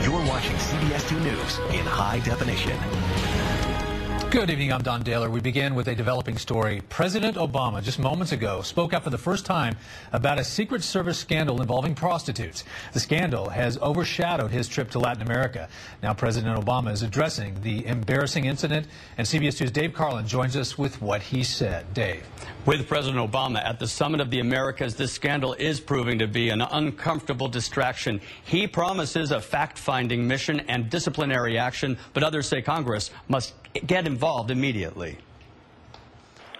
You're watching CBS 2 News in high definition. Good evening, I'm Don Dahler. We begin with a developing story. President Obama, just moments ago, spoke out for the first time about a Secret Service scandal involving prostitutes. The scandal has overshadowed his trip to Latin America. Now President Obama is addressing the embarrassing incident, and CBS 2's Dave Carlin joins us with what he said. Dave. With President Obama at the Summit of the Americas, this scandal is proving to be an uncomfortable distraction. He promises a fact-finding mission and disciplinary action, but others say Congress must get involved immediately.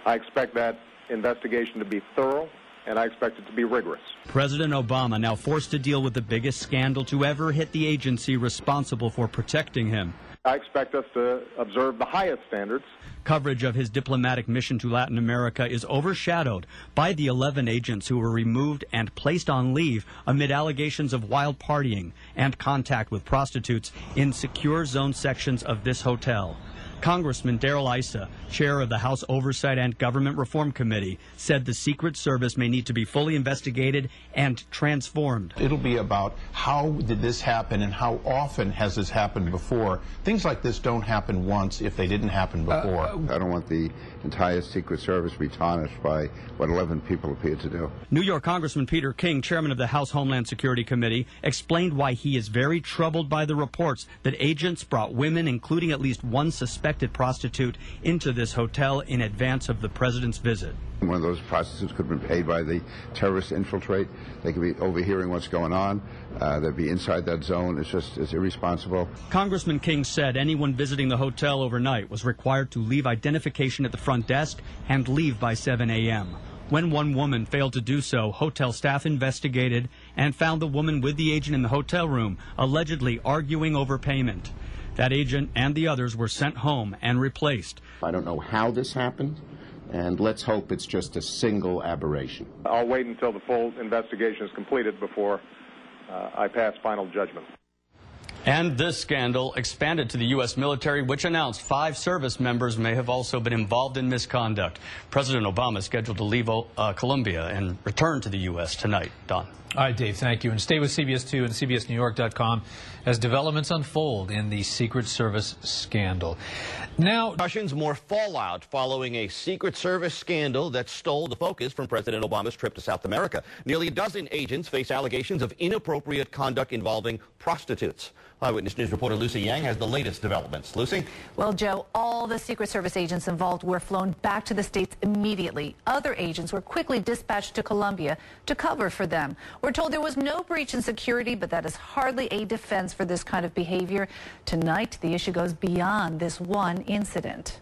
I expect that investigation to be thorough, and I expect it to be rigorous. President Obama now forced to deal with the biggest scandal to ever hit the agency responsible for protecting him. I expect us to observe the highest standards. Coverage of his diplomatic mission to Latin America is overshadowed by the 11 agents who were removed and placed on leave amid allegations of wild partying and contact with prostitutes in secure zone sections of this hotel. Congressman Darrell Issa, chair of the House Oversight and Government Reform Committee, said the Secret Service may need to be fully investigated and transformed. It'll be about how did this happen and how often has this happened before. Things like this don't happen once if they didn't happen before. I don't want the entire Secret Service to be tarnished by what 11 people appear to do. New York Congressman Peter King, chairman of the House Homeland Security Committee, explained why he is very troubled by the reports that agents brought women, including at least one suspected prostitute, into this hotel in advance of the president's visit. One of those prostitutes could have been paid by the terrorists to infiltrate. They could be overhearing what's going on. They'd be inside that zone. It's irresponsible. Congressman King said anyone visiting the hotel overnight was required to leave identification at the front desk and leave by 7 a.m. When one woman failed to do so, hotel staff investigated and found the woman with the agent in the hotel room allegedly arguing over payment. That agent and the others were sent home and replaced. I don't know how this happened, and let's hope it's just a single aberration. I'll wait until the full investigation is completed before I pass final judgment. And this scandal expanded to the U.S. military, which announced 5 service members may have also been involved in misconduct. President Obama is scheduled to leave Colombia and return to the U.S. tonight. Don. All right, Dave, thank you. And stay with CBS 2 and CBSNewYork.com as developments unfold in the Secret Service scandal. Now, More fallout following a Secret Service scandal that stole the focus from President Obama's trip to South America. Nearly a dozen agents face allegations of inappropriate conduct involving prostitutes. Eyewitness News reporter Lucy Yang has the latest developments. Lucy? Well, Joe, all the Secret Service agents involved were flown back to the States immediately. Other agents were quickly dispatched to Colombia to cover for them. We're told there was no breach in security, but that is hardly a defense for this kind of behavior. Tonight, the issue goes beyond this one incident.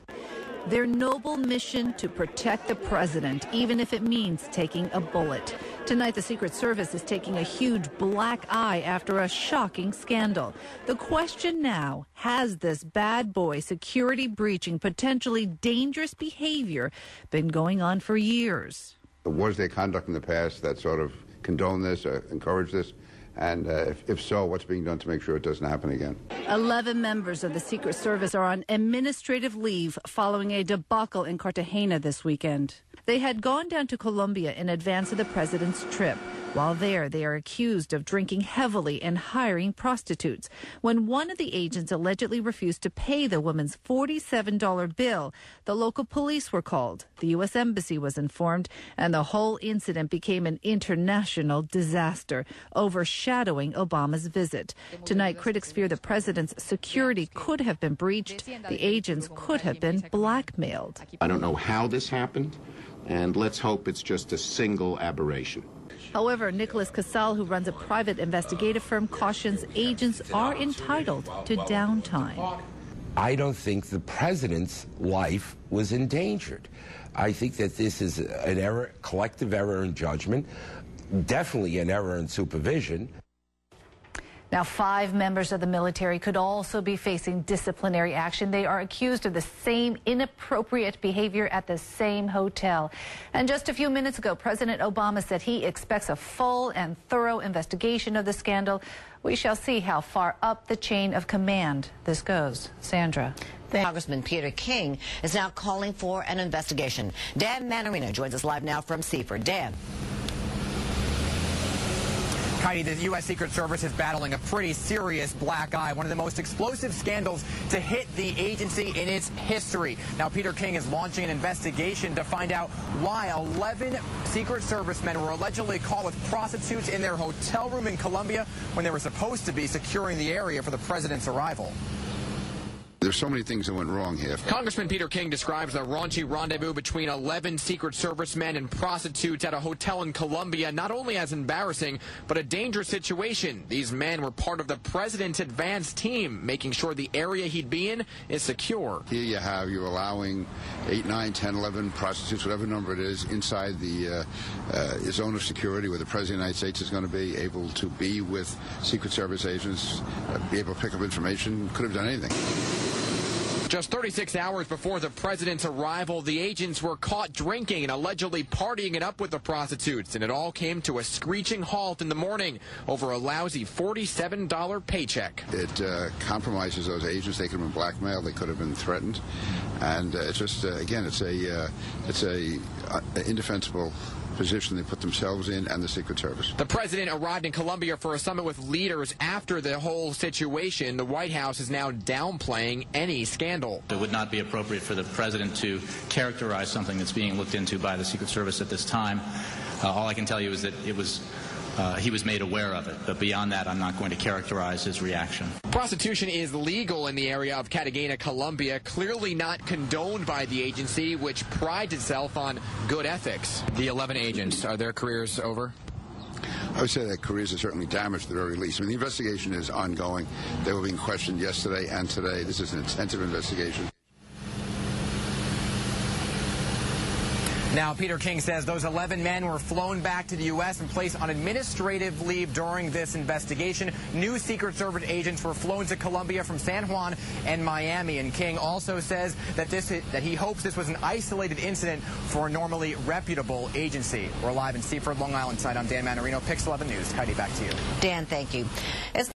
Their noble mission to protect the president, even if it means taking a bullet. Tonight, the Secret Service is taking a huge black eye after a shocking scandal. The question now, has this bad boy security breaching, potentially dangerous behavior been going on for years? Was there conduct in the past that sort of condoned this or encouraged this? And if so, what's being done to make sure it doesn't happen again? 11 members of the Secret Service are on administrative leave following a debacle in Cartagena this weekend. They had gone down to Colombia in advance of the president's trip. While there, they are accused of drinking heavily and hiring prostitutes. When one of the agents allegedly refused to pay the woman's $47 bill, the local police were called. The U.S. Embassy was informed, and the whole incident became an international disaster, overshadowing Obama's visit. Tonight, critics fear the president's security could have been breached. The agents could have been blackmailed. I don't know how this happened, and let's hope it's just a single aberration. However, Nicholas Casal, who runs a private investigative firm, cautions agents are entitled to downtime. I don't think the president's life was endangered. I think that this is an error, collective error in judgment, definitely an error in supervision. Now, 5 members of the military could also be facing disciplinary action. They are accused of the same inappropriate behavior at the same hotel. And just a few minutes ago, President Obama said he expects a full and thorough investigation of the scandal. We shall see how far up the chain of command this goes. Sandra. Congressman Peter King is now calling for an investigation. Dan Manarino joins us live now from Seaford. Dan. Heidi, the U.S. Secret Service is battling a pretty serious black eye, one of the most explosive scandals to hit the agency in its history. Now, Peter King is launching an investigation to find out why 11 Secret Service men were allegedly caught with prostitutes in their hotel room in Colombia when they were supposed to be securing the area for the president's arrival. There's so many things that went wrong here. Congressman Peter King describes the raunchy rendezvous between 11 Secret Service men and prostitutes at a hotel in Colombia not only as embarrassing, but a dangerous situation. These men were part of the president's advance team, making sure the area he'd be in is secure. Here you're allowing 8, 9, 10, 11 prostitutes, whatever number it is, inside the zone of security where the President of the United States is going to be able to be with Secret Service agents, be able to pick up information, could have done anything. Just 36 hours before the president's arrival, the agents were caught drinking and allegedly partying it up with the prostitutes, and it all came to a screeching halt in the morning over a lousy $47 paycheck. It compromises those agents. They could have been blackmailed. They could have been threatened, and it's just again, it's a indefensible position they put themselves in and the Secret Service. The president arrived in Colombia for a summit with leaders after the whole situation. The White House is now downplaying any scandal. It would not be appropriate for the president to characterize something that's being looked into by the Secret Service at this time. All I can tell you is that he was made aware of it, but beyond that, I'm not going to characterize his reaction. Prostitution is legal in the area of Cartagena, Colombia, clearly not condoned by the agency, which prides itself on good ethics. The 11 agents, are their careers over? I would say that careers are certainly damaged at the very least. I mean, the investigation is ongoing. They were being questioned yesterday and today. This is an intensive investigation. Now, Peter King says those 11 men were flown back to the U.S. and placed on administrative leave during this investigation. New Secret Service agents were flown to Colombia from San Juan and Miami. And King also says that he hopes this was an isolated incident for a normally reputable agency. We're live in Seaford, Long Island side. I'm Dan Manarino, Pix 11 News. Heidi, back to you. Dan, thank you.